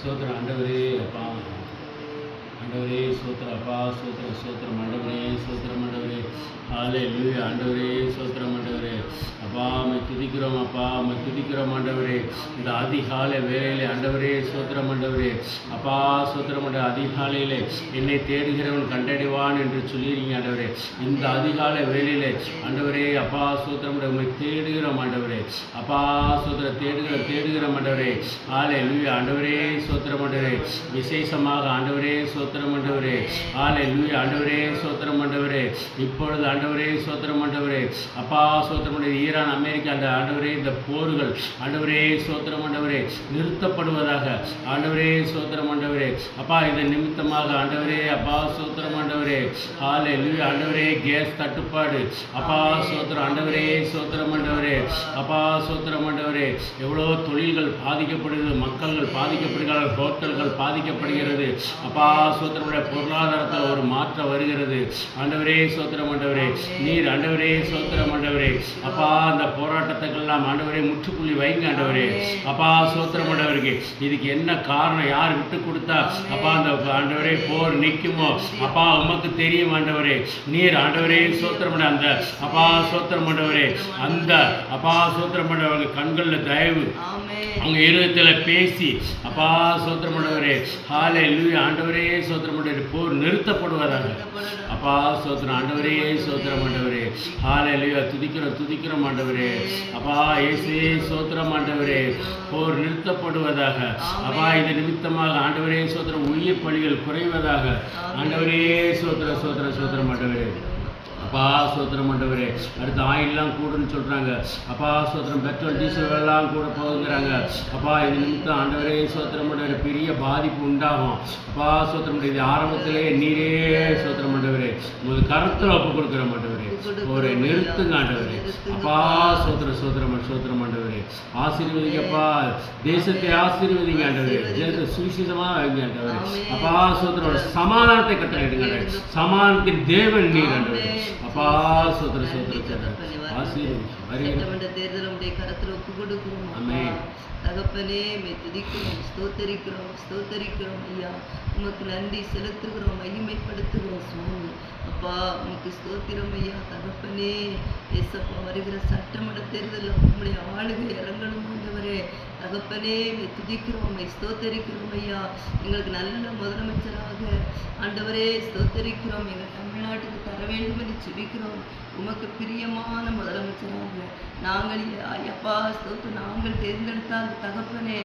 ஸ்தோத்திரம் ஆண்டவரே அப்பா. ஆண்டவரே ஸ்தோத்திரம் அப்பா. ஸ்தோத்திரம் ஸ்தோத்திரம் ஆண்டவரே. ஸ்தோத்திரம் ஆண்டவரே. ஹல்லேலூயா ஆண்டவரே. ஸ்தோத்திரம் ஆண்டவரே. அப்பா உம்மை துதிக்கிறோம் அப்பா. உம்மை துதிக்கிறோம் ஆண்டவரே. இந்த அதிகாலை வேளையிலே ஆண்டவரே ஸ்தோத்திரம் ஆண்டவரே. அப்பா ஸ்தோத்திரம் ஆண்டவரே. அதிகாலையிலே என்னை தேடுகிறவன் கண்டடைவான் என்று சொல்லியிருக்கீங்க ஆண்டவரே. இந்த அதிகாலை வேளையிலே ஆண்டவரே அப்பா ஸ்தோத்திரம் ஆண்டவரே. உம்மை தேடுகிறோம் ஆண்டவரே. அப்பா ஸ்தோத்திரம் தேடுகிறோம் ஆண்டவரே. ஹல்லேலூயா ஆண்டவரே. ஸ்தோத்திரம் ஆண்டவரே. விசேஷமாக ஆண்டவரே ஸ்தோத்திரம் ஆண்டவரே. ஹல்லேலூயா ஆண்டவரே ஸ்தோத்திரம் ஆண்டவரே. இப்பொழுது ஆண்டவரே ஸ்தோத்திரம் ஆண்டவரே. அப்பா ஸ்தோத்திரம் ஆண்டவரே. ஈரான் அமெரிக்கா அந்த ஆண்டவரே இந்த போர்கள் ஆண்டவரே ஸ்தோத்திரம் ஆண்டவரே நிறுத்தப்படுவதாக ஆண்டவரே ஸ்தோத்திரம் ஆண்டவரே. அப்பா இதன் நிமித்தமாக ஆண்டவரே அப்பா ஸ்தோத்திரம் ஆண்டவரே. ஹல்லேலூயா ஆண்டவரே. கேஸ் தட்டுப்பாடு அப்பா ஸ்தோத்திரம் ஆண்டவரே ஸ்தோத்திரம் ஆண்டவரே. அப்பா ஸ்தோத்திரம் ஆண்டவரே. எவ்வளோ தொழில்கள் பாதிக்கப்படுகிறது, மக்கள்கள் பாதிக்கப்படுகிறார்கள், ஹோட்டல்கள் பாதிக்கப்படுகிறது. அப்பா ஸ்தோத்திரம் பொருளாதாரத்தில் ஒரு மாற்றம் வருகிறது ஆண்டவரே ஸ்தோத்திரம் ஆண்டவரே. நீர் ஆண்டவரே ஸ்தோத்திரம் ஆண்டவரே. அப்பா அந்த போராட்டத்துக்கெல்லாம் ஆண்டவரே முற்றுப்புள்ளி வைங்க ஆண்டவரே. அப்பா ஸ்தோத்திரம் ஆண்டவருக்கு இதுக்கு என்ன காரணம், யார் விட்டு கொடுத்தா அப்பா அந்த ஆண்டவரே போர் நிற்குமோ அப்பா உமக்கு தெரியும் ஆண்டவரே. நீர் ஆண்டவரே ஸ்தோத்திரம் அந்த அப்பா ஸ்தோத்திரம் ஆண்டவரே. அந்த அப்பா ஸ்தோத்திரம் ஆண்டவங்க கண்களில் தயவு அவங்க இருதயத்தில் பேசி அப்பா ஸ்தோத்திரம் ஆண்டவரே. ஹல்லேலூயா ஆண்டவரே ஸ்தோத்திரம் ஆண்டவரே. போர் நிறுத்தப்படுவதாக அப்பா ஸ்தோத்திரம் ஆண்டவரே ஸ்தோத்திரம் ஆண்டவரே. ஹல்லேலூயா துதிக்கிறோம் ஆண்டவரே. அப்பா இயேசுவே ஸ்தோத்திரம் ஆண்டவரே. போர் நிறுத்தப்படுவதாக அப்பா இது நிமித்தமாக ஆண்டவரே ஸ்தோத்திரம் உயிர் பலிகள் குறைவதாக ஆண்டவரே ஸ்தோத்திரம் ஆண்டவரே. அப்பா ஸ்தோத்திரம் ஆண்டவரே. அடுத்து ஆயிலெலாம் கூடுன்னு சொல்கிறாங்க அப்பா ஸ்தோத்திரம். பெட்ரோல் டீசல் எல்லாம் கூட போகுங்கிறாங்க அப்பா. இது நிமித்தம் ஆண்டவரே ஸ்தோத்திரம் ஆண்டவரே பெரிய பாதிப்பு உண்டாகும் அப்பா ஸ்தோத்திரம். இது ஆரம்பத்திலே நீரே ஸ்தோத்திரம் ஆண்டவரே உங்களுக்கு கருத்தில் ஒப்பு கொடுக்குற ஆண்டவரே. ஒரு நிறுத்துங்க ஆண்டவரே. அப்பா ஸ்தோத்திரம் ஆண்டவரே. ஆசீர்வதிங்கப்பா. தேசத்தை ஆசீர்வதிங்க ஆண்டவரே. தேசத்தை சுவிசேஷமாக வைங்க ஆண்டவரே. அப்பா ஸ்தோத்திரம் சமாதானத்தை கட்டளையிடுங்க ஆண்டவரே. சமாதானத்தின் தேவன் நீர் ஆண்டவரே. அப்பா ஸ்தோத்திரம் தேர்தலுடைய கரத்தில் ஒப்பு கொடுக்கிறோம். ஆமென். தகப்பனே மே துதிக்கிறோம், ஸ்தோத்தரிக்கிறோம் ஐயா. உமக்கு நன்றி செலுத்துகிறோம், மகிமைப்படுத்துகிறோம் சுவாமி. அப்பா உமக்கு ஸ்தோத்திரம் ஐயா. தகப்பனே ஏசப்பா வருகிற சட்டமன்ற தேர்தலில் உங்களுடைய ஆளுகை இறங்கணும் ஆண்டவரே. தகப்பனே மே துதிக்கிறோம், ஸ்தோத்தரிக்கிறோம் ஐயா. எங்களுக்கு நல்ல முதலமைச்சராக ஆண்டவரே ஸ்தோத்தரிக்கிறோம். எங்கள் தமிழ்நாட்டுக்கு தர வேண்டும் என்று செபிக்கிறோம். உமக்கு பிரியமான முதலமைச்சராக நாங்கள் ஐயப்பா ஸ்தோத்திரம் நாங்கள் தேர்ந்தெடுத்தால் தகப்பனே